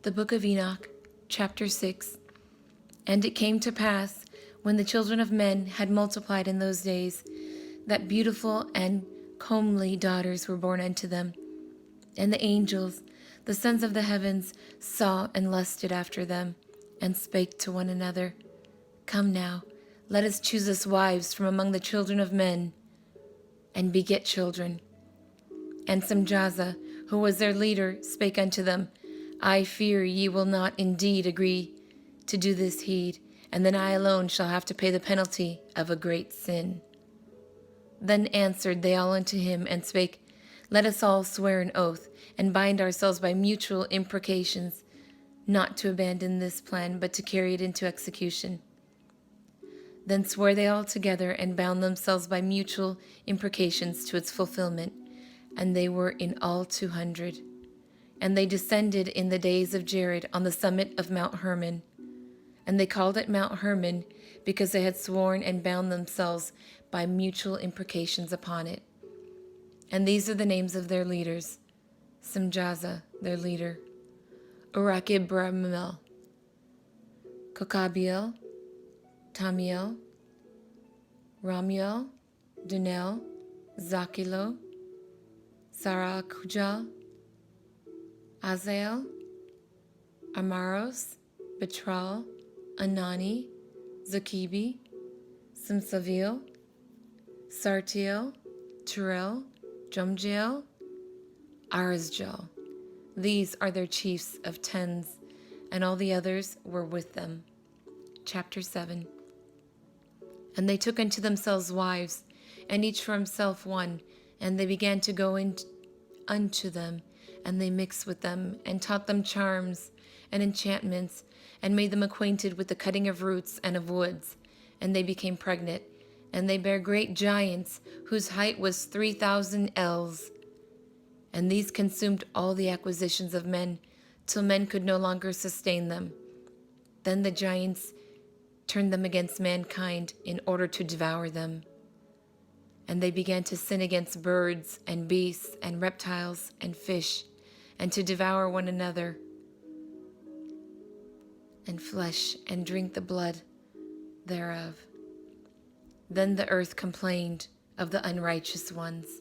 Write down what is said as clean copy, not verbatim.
The book of Enoch, chapter 6. And it came to pass, when the children of men had multiplied in those days, that beautiful and comely daughters were born unto them. And the angels, the sons of the heavens, saw and lusted after them, and spake to one another, Come now, let us choose us wives from among the children of men, and beget children. And Samjaza, who was their leader, spake unto them, I fear ye will not indeed agree to do this heed, and then I alone shall have to pay the penalty of a great sin. Then answered they all unto him, and spake, Let us all swear an oath, and bind ourselves by mutual imprecations, not to abandon this plan, but to carry it into execution. Then swore they all together, and bound themselves by mutual imprecations to its fulfillment, and they were in all 200. And they descended in the days of Jared on the summit of Mount Hermon. And they called it Mount Hermon, because they had sworn and bound themselves by mutual imprecations upon it. And these are the names of their leaders: Samjaza, their leader; Urakibramel, Kokabiel, Tamiel, Ramiel, Dunel, Zakilo, Sarakujal, Azael, Amaros, Betral, Anani, Zakibi, Simsavil, Sartiel, Terel, Jumjael, Arazjel. These are their chiefs of tens, and all the others were with them. Chapter 7. And they took unto themselves wives, and each for himself one, and they began to go in unto them, and they mixed with them, and taught them charms and enchantments, and made them acquainted with the cutting of roots and of woods. And they became pregnant, and they bare great giants, whose height was 3,000 ells. And these consumed all the acquisitions of men, till men could no longer sustain them. Then the giants turned them against mankind in order to devour them. And they began to sin against birds and beasts and reptiles and fish, and to devour one another, and flesh, and drink the blood thereof. Then the earth complained of the unrighteous ones,